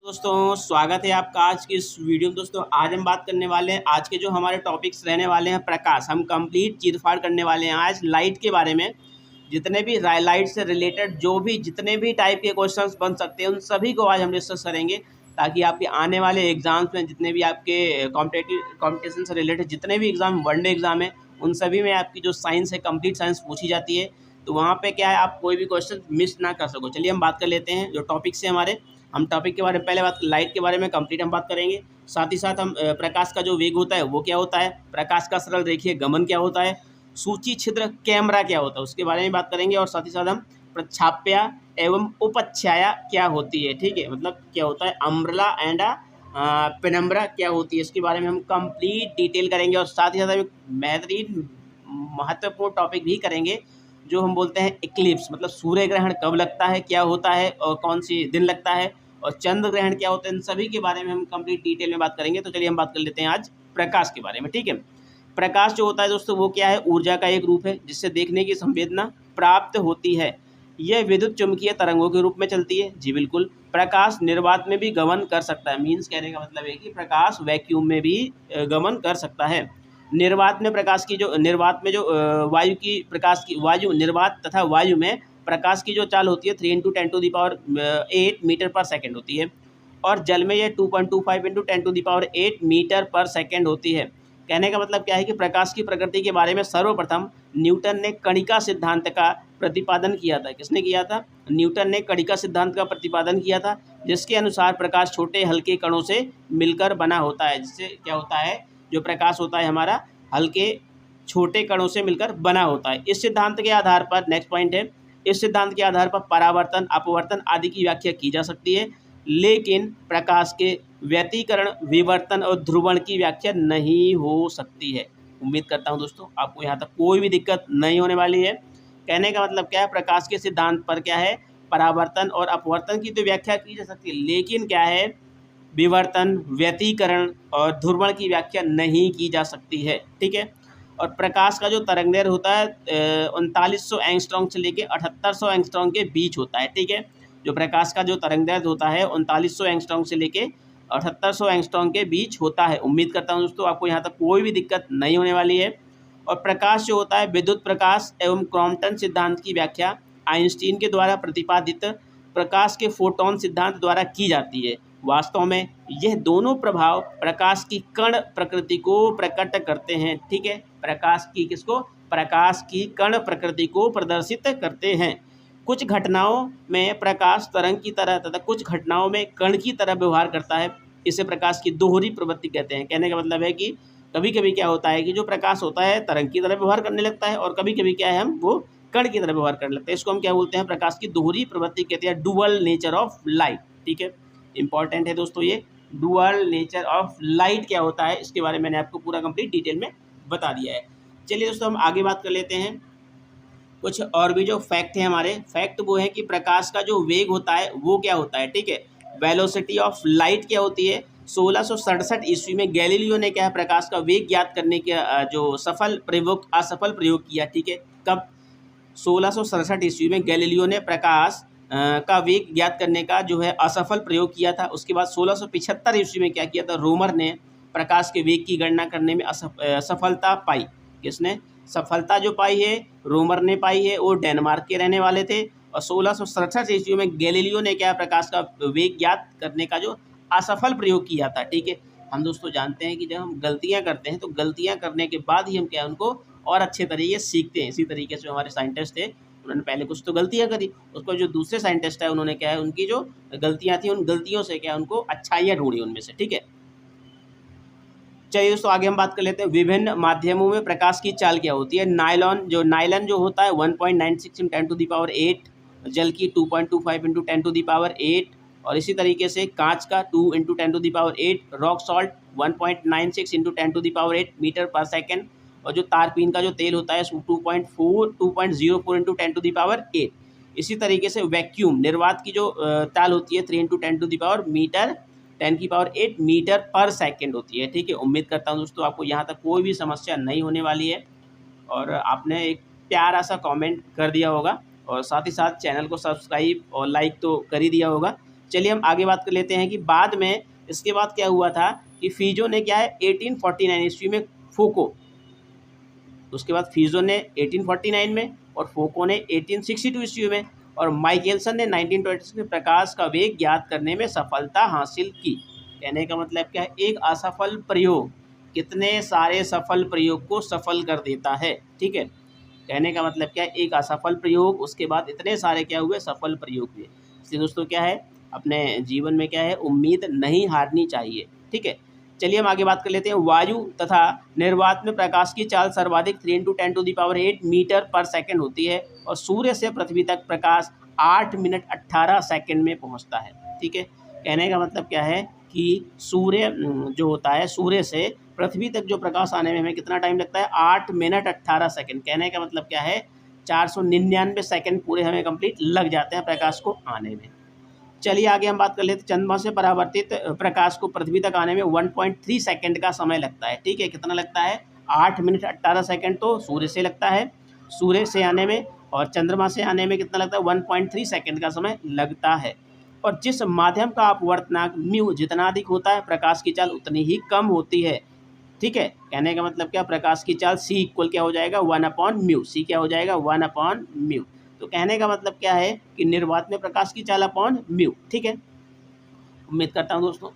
दोस्तों स्वागत है आपका आज की इस वीडियो में। दोस्तों आज हम बात करने वाले हैं, आज के जो हमारे टॉपिक्स रहने वाले हैं प्रकाश, हम कंप्लीट चीरफाड़ करने वाले हैं आज लाइट के बारे में। जितने भी लाइट से रिलेटेड जो भी जितने भी टाइप के क्वेश्चंस बन सकते हैं उन सभी को आज हम डिस्कस करेंगे, ताकि आपके आने वाले एग्जाम्स में जितने भी आपके कॉम्पिटिशन से रिलेटेड जितने भी एग्जाम वनडे एग्जाम है उन सभी में आपकी जो साइंस है कंप्लीट साइंस पूछी जाती है, तो वहाँ पे क्या है आप कोई भी क्वेश्चन मिस ना कर सको। चलिए हम बात कर लेते हैं जो टॉपिक्स है हमारे। हम टॉपिक के बारे में पहले बात लाइट के बारे में कंप्लीट हम बात करेंगे, साथ ही साथ हम प्रकाश का जो वेग होता है वो क्या होता है, प्रकाश का सरल रेखीय गमन क्या होता है, सूची छिद्र कैमरा क्या होता है उसके बारे में बात करेंगे, और साथ ही साथ हम प्रक्षाप्या एवं उपछाया क्या होती है, ठीक है, मतलब क्या होता है अम्ब्रेला एंड पेनम्ब्रा क्या होती है, इसके बारे में हम कंप्लीट डिटेल करेंगे। और साथ ही साथ हम एक बेहतरीन महत्वपूर्ण टॉपिक भी करेंगे जो हम बोलते हैं इक्लिप्स, मतलब सूर्य ग्रहण कब लगता है, क्या होता है और कौन सी दिन लगता है, और चंद्र ग्रहण क्या होता है, इन सभी के बारे में हम कंप्लीट डिटेल में बात करेंगे। तो चलिए हम बात कर लेते हैं आज प्रकाश के बारे में, ठीक है। प्रकाश जो होता है दोस्तों वो क्या है, ऊर्जा का एक रूप है जिससे देखने की संवेदना प्राप्त होती है। यह विद्युत चुम्बकीय तरंगों के रूप में चलती है। जी बिल्कुल। प्रकाश निर्वात में भी गमन कर सकता है, मीन्स कहने का मतलब है कि प्रकाश वैक्यूम में भी गमन कर सकता है। निर्वात में प्रकाश की जो निर्वात में जो वायु की प्रकाश की वायु निर्वात तथा वायु में प्रकाश की जो चाल होती है 3 × 10⁸ मीटर पर सेकेंड होती है, और जल में ये 2.25 × 10⁸ मीटर पर सेकेंड होती है। कहने का मतलब क्या है कि प्रकाश की प्रकृति के बारे में सर्वप्रथम न्यूटन ने कणिका सिद्धांत का प्रतिपादन किया था। किसने किया था? न्यूटन ने कणिका सिद्धांत का प्रतिपादन किया था, जिसके अनुसार प्रकाश छोटे हल्के कणों से मिलकर बना होता है। जिससे क्या होता है, जो प्रकाश होता है हमारा हल्के छोटे कणों से मिलकर बना होता है। इस सिद्धांत के आधार पर नेक्स्ट पॉइंट है, इस सिद्धांत के आधार पर परावर्तन अपवर्तन आदि की व्याख्या की जा सकती है, लेकिन प्रकाश के व्यतिकरण विवर्तन और ध्रुवण की व्याख्या नहीं हो सकती है। उम्मीद करता हूं दोस्तों आपको यहाँ तक कोई भी दिक्कत नहीं होने वाली है। कहने का मतलब क्या है, प्रकाश के सिद्धांत पर क्या है, परावर्तन और अपवर्तन की तो व्याख्या की जा सकती है, लेकिन क्या है विवर्तन व्यतिकरण और ध्रुवण की व्याख्या नहीं की जा सकती है, ठीक है। और प्रकाश का जो तरंगदैर्घ्य होता है 3900 एंगस्ट्रॉम से लेके 7800 एंगस्ट्रॉम के बीच होता है, ठीक है। जो प्रकाश का जो तरंगदैर्घ्य होता है 3900 एंगस्ट्रॉम से लेके 7800 एंगस्ट्रॉम के बीच होता है। उम्मीद करता हूँ दोस्तों आपको यहाँ तक कोई भी दिक्कत नहीं होने वाली है। और प्रकाश जो होता है विद्युत प्रकाश एवं क्रॉम्पटन सिद्धांत की व्याख्या आइंस्टीन के द्वारा प्रतिपादित प्रकाश के फोटोन सिद्धांत द्वारा की जाती है। वास्तव में यह दोनों प्रभाव प्रकाश की कण प्रकृति को प्रकट करते हैं, ठीक है। प्रकाश की किसको? प्रकाश की कण प्रकृति को प्रदर्शित करते हैं। कुछ घटनाओं में प्रकाश तरंग की तरह तथा कुछ घटनाओं में कण की तरह व्यवहार करता है। इसे प्रकाश की दोहरी प्रवृत्ति कहते हैं। कहने का मतलब है कि कभी कभी क्या होता है कि जो प्रकाश होता है तरंग की तरह व्यवहार करने लगता है, और कभी कभी क्या है हम वो कण की तरह व्यवहार करने लगते हैं। इसको हम क्या बोलते हैं? प्रकाश की दोहरी प्रवृत्ति कहते हैं, डुअल नेचर ऑफ लाइट, ठीक है। इंपॉर्टेंट है दोस्तों ये डुअल नेचर ऑफ लाइट क्या होता है, इसके बारे में मैंने आपको पूरा कंप्लीट डिटेल में बता दिया है। चलिए दोस्तों हम आगे बात कर लेते हैं। कुछ और भी जो फैक्ट है हमारे, फैक्ट वो है कि प्रकाश का जो वेग होता है वो क्या होता है, ठीक है। वेलोसिटी ऑफ लाइट क्या होती है? 1667 ईस्वी में गैलीलियो ने क्या है प्रकाश का वेग ज्ञात करने के जो असफल प्रयोग किया, ठीक है। कब? 1667 ईस्वी में गैलीलियो ने प्रकाश का वेग ज्ञात करने का जो है असफल प्रयोग किया था। उसके बाद 1675 ईस्वी में क्या किया था, रोमर ने प्रकाश के वेग की गणना करने में सफलता पाई। किसने सफलता जो पाई है? रोमर ने पाई है, वो डेनमार्क के रहने वाले थे। और 1667 ईस्वी में गैलीलियो ने क्या प्रकाश का वेग ज्ञात करने का जो असफल प्रयोग किया था, ठीक है। हम दोस्तों जानते हैं कि जब हम गलतियां करते हैं तो गलतियां करने के बाद ही हम क्या उनको और अच्छे तरीके सीखते हैं। इसी तरीके से हमारे साइंटिस्ट थे, उन्होंने पहले कुछ तो गलतियां करी, उसको जो दूसरे साइंटिस्ट है उन्होंने क्या है उनकी जो गलतियां थी उन गलतियों से क्या उनको अच्छाइयाँ ढूंढी उनमें से, ठीक है। चलिए दोस्तों आगे हम बात कर लेते हैं विभिन्न माध्यमों में प्रकाश की चाल क्या होती है। नायलॉन जो होता है 1.96 × 10⁸, जल की 2.25 × 10⁸, और इसी तरीके से कांच का 2 × 10⁸, रॉक सॉल्ट 1.96 × 10⁸ मीटर पर सेकेंड, और जो तारपीन का जो तेल होता है 2.04 × 10⁸। इसी तरीके से वैक्यूम निर्वात की जो चाल होती है 3 × 10⁸ मीटर पर सेकेंड होती है, ठीक है। उम्मीद करता हूँ दोस्तों आपको यहाँ तक कोई भी समस्या नहीं होने वाली है, और आपने एक प्यारा सा कमेंट कर दिया होगा, और साथ ही साथ चैनल को सब्सक्राइब और लाइक तो कर ही दिया होगा। चलिए हम आगे बात कर लेते हैं कि बाद में इसके बाद क्या हुआ था कि फीजो ने क्या है 1849 ईस्वी में फोको, उसके बाद फीजो ने 1849 में और फोको ने 1862 ईस्वी में और माइकेलसन ने 1926 में प्रकाश का वेग ज्ञात करने में सफलता हासिल की। कहने का मतलब क्या है, एक असफल प्रयोग कितने सारे सफल प्रयोग को सफल कर देता है। ठीक है, कहने का मतलब क्या है, एक असफल प्रयोग उसके बाद इतने सारे क्या हुए, सफल प्रयोग हुए। इसलिए दोस्तों क्या है, अपने जीवन में क्या है, उम्मीद नहीं हारनी चाहिए। ठीक है, चलिए हम आगे बात कर लेते हैं। वायु तथा निर्वात में प्रकाश की चाल सर्वाधिक 3 × 10⁸ मीटर पर सेकंड होती है और सूर्य से पृथ्वी तक प्रकाश 8 मिनट 18 सेकंड में पहुंचता है। ठीक है, कहने का मतलब क्या है कि सूर्य जो होता है, सूर्य से पृथ्वी तक जो प्रकाश आने में हमें कितना टाइम लगता है, 8 मिनट 18 सेकंड। कहने का मतलब क्या है, 499 सेकंड पूरे हमें कंप्लीट लग जाते हैं प्रकाश को आने में। चलिए आगे हम बात कर लेते हैं। चंद्रमा से परावर्तित प्रकाश को पृथ्वी तक आने में 1.3 सेकंड का समय लगता है। ठीक है, कितना लगता है, 8 मिनट 18 सेकंड तो सूर्य से लगता है, सूर्य से आने में, और चंद्रमा से आने में कितना लगता है, 1.3 सेकंड का समय लगता है। और जिस माध्यम का अपवर्तनांक म्यू जितना अधिक होता है, प्रकाश की चाल उतनी ही कम होती है। ठीक है, कहने का मतलब क्या, प्रकाश की चाल C इक्वल क्या हो जाएगा, 1/μ। C क्या हो जाएगा, 1/μ। तो कहने का मतलब क्या है कि निर्वात में प्रकाश की चाल अपॉन म्यू। ठीक है, उम्मीद करता हूँ दोस्तों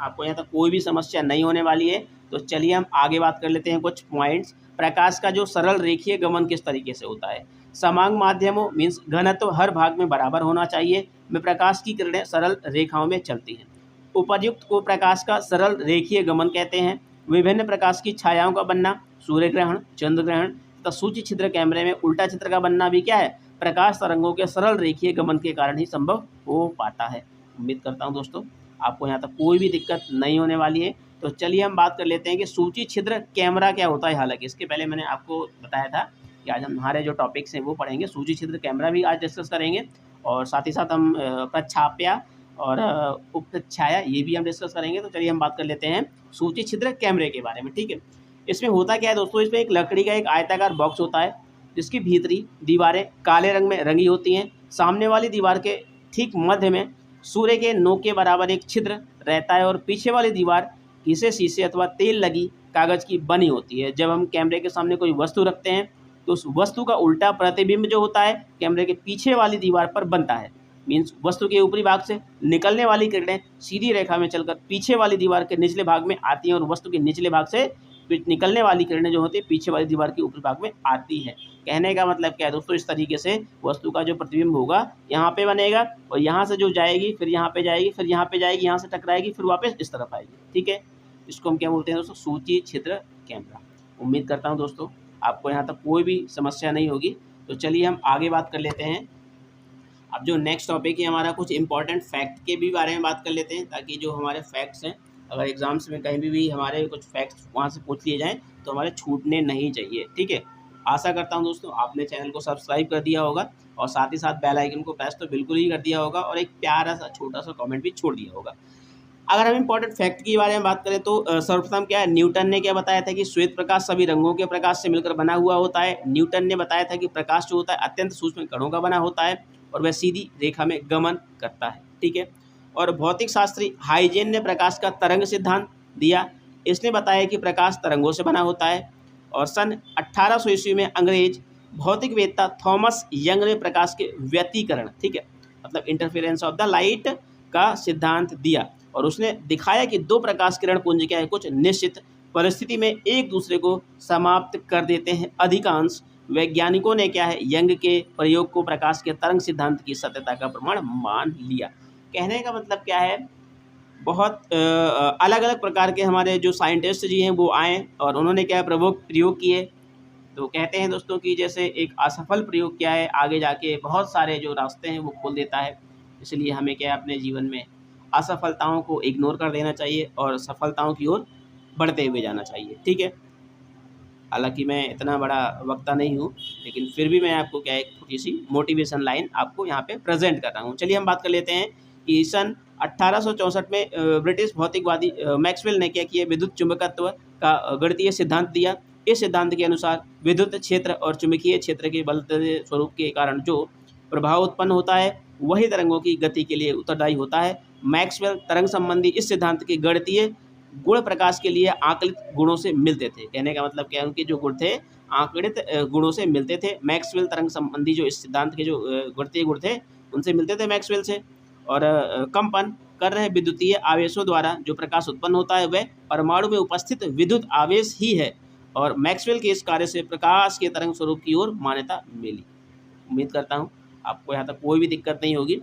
आपको यहाँ तक कोई भी समस्या नहीं होने वाली है। तो चलिए हम आगे बात कर लेते हैं कुछ पॉइंट्स। प्रकाश का जो सरल रेखीय गमन किस तरीके से होता है। समान माध्यमों मीन्स घनत्व हर भाग में बराबर होना चाहिए, में प्रकाश की किरणें सरल रेखाओं में चलती हैं। उपर्युक्त को प्रकाश का सरल रेखीय गमन कहते हैं। विभिन्न प्रकाश की छायाओं का बनना, सूर्य ग्रहण, चंद्र ग्रहण तथा सूची छिद्र कैमरे में उल्टा चित्र का बनना भी क्या है, प्रकाश तरंगों के सरल रेखीय गमन के कारण ही संभव हो पाता है। उम्मीद करता हूं दोस्तों आपको यहाँ तक कोई भी दिक्कत नहीं होने वाली है। तो चलिए हम बात कर लेते हैं कि सूची छिद्र कैमरा क्या होता है। हालांकि इसके पहले मैंने आपको बताया था कि आज हम हमारे जो टॉपिक्स हैं वो पढ़ेंगे, सूची छिद्र कैमरा भी आज डिस्कस करेंगे, और साथ ही साथ हम प्रक्षाप्या और उपछाया ये भी हम डिस्कस करेंगे। तो चलिए हम बात कर लेते हैं सूची छिद्र कैमरे के बारे में। ठीक है, इसमें होता क्या है दोस्तों, इसमें एक लकड़ी का एक आयताकार बॉक्स होता है जिसकी भीतरी दीवारें काले रंग में रंगी होती हैं। सामने वाली दीवार के ठीक मध्य में सूर्य के नोक के बराबर एक छिद्र रहता है और पीछे वाली दीवार घिसे शीशे अथवा तेल लगी कागज की बनी होती है। जब हम कैमरे के सामने कोई वस्तु रखते हैं तो उस वस्तु का उल्टा प्रतिबिंब जो होता है कैमरे के पीछे वाली दीवार पर बनता है। मीन्स वस्तु के ऊपरी भाग से निकलने वाली किरणें सीधी रेखा में चलकर पीछे वाली दीवार के निचले भाग में आती हैं और वस्तु के निचले भाग से निकलने वाली किरणें जो होती है पीछे वाली दीवार के ऊपरी भाग में आती है। कहने का मतलब क्या है दोस्तों, इस तरीके से वस्तु का जो प्रतिबिंब होगा यहाँ पे बनेगा और यहाँ से जो जाएगी फिर यहाँ पे जाएगी, फिर यहाँ पे जाएगी, यहाँ से टकराएगी, फिर वापस इस तरफ आएगी। ठीक है, इसको हम क्या बोलते हैं दोस्तों, सूची छिद्र कैमरा। उम्मीद करता हूँ दोस्तों आपको यहाँ तक कोई भी समस्या नहीं होगी। तो चलिए हम आगे बात कर लेते हैं। अब जो नेक्स्ट टॉपिक है हमारा, कुछ इंपॉर्टेंट फैक्ट के भी बारे में बात कर लेते हैं, ताकि जो हमारे फैक्ट्स हैं अगर एग्जाम्स में कहीं भी हमारे कुछ फैक्ट्स वहाँ से पूछ लिए जाएँ तो हमारे छूटने नहीं चाहिए। ठीक है, आशा करता हूँ दोस्तों आपने चैनल को सब्सक्राइब कर दिया होगा और साथ ही साथ बेल आइकन को प्रेस तो बिल्कुल ही कर दिया होगा और एक प्यारा सा छोटा सा कमेंट भी छोड़ दिया होगा। अगर हम इंपॉर्टेंट फैक्ट के बारे में बात करें तो सर्वप्रथम क्या है, न्यूटन ने क्या बताया था कि श्वेत प्रकाश सभी रंगों के प्रकाश से मिलकर बना हुआ होता है। न्यूटन ने बताया था कि प्रकाश जो होता है अत्यंत सूक्ष्म कणों का बना होता है और वह सीधी रेखा में गमन करता है। ठीक है, और भौतिक शास्त्री हाइजेन ने प्रकाश का तरंग सिद्धांत दिया। इसने बताया कि प्रकाश तरंगों से बना होता है। और सन 1800 ईस्वी में अंग्रेज भौतिक वेत्ता थॉमस यंग ने प्रकाश के व्यतिकरण, ठीक है, मतलब इंटरफेरेंस ऑफ द लाइट का सिद्धांत दिया और उसने दिखाया कि दो प्रकाश किरण पुंज क्या है, कुछ निश्चित परिस्थिति में एक दूसरे को समाप्त कर देते हैं। अधिकांश वैज्ञानिकों ने क्या है, यंग के प्रयोग को प्रकाश के तरंग सिद्धांत की सत्यता का प्रमाण मान लिया। कहने का मतलब क्या है, बहुत अलग अलग प्रकार के हमारे जो साइंटिस्ट जी हैं वो आए और उन्होंने क्या प्रयोग किए। तो कहते हैं दोस्तों कि जैसे एक असफल प्रयोग क्या है, आगे जाके बहुत सारे जो रास्ते हैं वो खोल देता है। इसलिए हमें क्या है, अपने जीवन में असफलताओं को इग्नोर कर देना चाहिए और सफलताओं की ओर बढ़ते हुए जाना चाहिए। ठीक है, हालांकि मैं इतना बड़ा वक्ता नहीं हूँ, लेकिन फिर भी मैं आपको क्या है, एक छोटी सी मोटिवेशन लाइन आपको यहाँ पे प्रेजेंट कर रहा हूँ। चलिए हम बात कर लेते हैं कि सन 1864 में ब्रिटिश भौतिकवादी मैक्सवेल ने क्या किया, विद्युत चुंबकत्व का गणितीय सिद्धांत दिया। इस सिद्धांत के अनुसार विद्युत क्षेत्र और चुंबकीय क्षेत्र के बदलते स्वरूप के कारण जो प्रभाव उत्पन्न होता है वही तरंगों की गति के लिए उत्तरदायी होता है। मैक्सवेल तरंग संबंधी इस सिद्धांत के गणितीय गुण प्रकाश के लिए आकलित गुणों से मिलते थे। कहने का मतलब क्या है, उनके जो गुण थे आंकड़ित गुणों से मिलते थे। मैक्सवेल तरंग संबंधी जो इस सिद्धांत के जो गणितीय गुण थे उनसे मिलते थे मैक्सवेल से। और कंपन कर रहे विद्युतीय आवेशों द्वारा जो प्रकाश उत्पन्न होता है वह परमाणु में उपस्थित विद्युत आवेश ही है। और मैक्सवेल के इस कार्य से प्रकाश के तरंग स्वरूप की ओर मान्यता मिली। उम्मीद करता हूँ आपको यहाँ तक कोई भी दिक्कत नहीं होगी।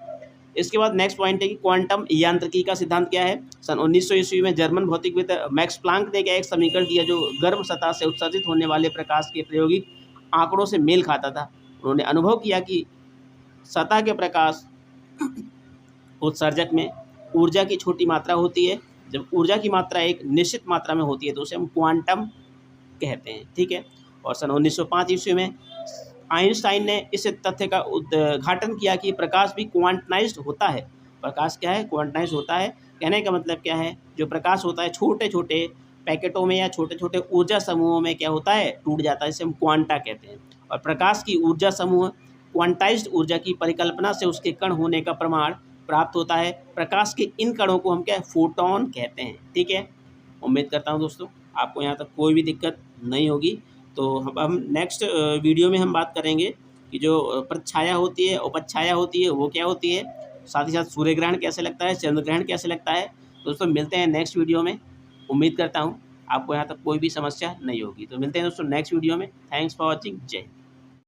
इसके बाद नेक्स्ट पॉइंट है कि क्वांटम यांत्रिकी का सिद्धांत क्या है। सन 1900 ईस्वी में जर्मन भौतिकविद मैक्स प्लांक ने क्या एक समीकरण दिया जो गर्म सतह से उत्सर्जित होने वाले प्रकाश के प्रायोगिक आंकड़ों से मेल खाता था। उन्होंने अनुभव किया कि सतह के प्रकाश उत्सर्जक में ऊर्जा की छोटी मात्रा होती है। जब ऊर्जा की मात्रा एक निश्चित मात्रा में होती है तो उसे हम क्वांटम कहते हैं, ठीक है। और सन 1905 ईस्वी में आइंस्टाइन ने इस तथ्य का उद्घाटन किया कि प्रकाश भी क्वांटाइज्ड होता है। प्रकाश क्या है, क्वांटाइज होता है। कहने का मतलब क्या है, जो प्रकाश होता है छोटे छोटे पैकेटों में या छोटे छोटे ऊर्जा समूहों में क्या होता है, टूट जाता है, इसे हम क्वांटा कहते हैं। और प्रकाश की ऊर्जा समूह क्वांटाइज्ड ऊर्जा की परिकल्पना से उसके कण होने का प्रमाण प्राप्त होता है। प्रकाश के इन कणों को हम क्या फोटोन कहते हैं, ठीक है। उम्मीद करता हूँ दोस्तों आपको यहाँ तक कोई भी दिक्कत नहीं होगी। तो हम नेक्स्ट वीडियो में हम बात करेंगे कि जो प्रच्छाया होती है, उपच्छाया होती है, वो क्या होती है। साथ ही साथ सूर्य ग्रहण कैसे लगता है, चंद्र ग्रहण कैसे लगता है। दोस्तों मिलते हैं नेक्स्ट वीडियो में। उम्मीद करता हूँ आपको यहाँ तक कोई भी समस्या नहीं होगी। तो मिलते हैं दोस्तों नेक्स्ट वीडियो में। Thanks for watching. जय हिंद।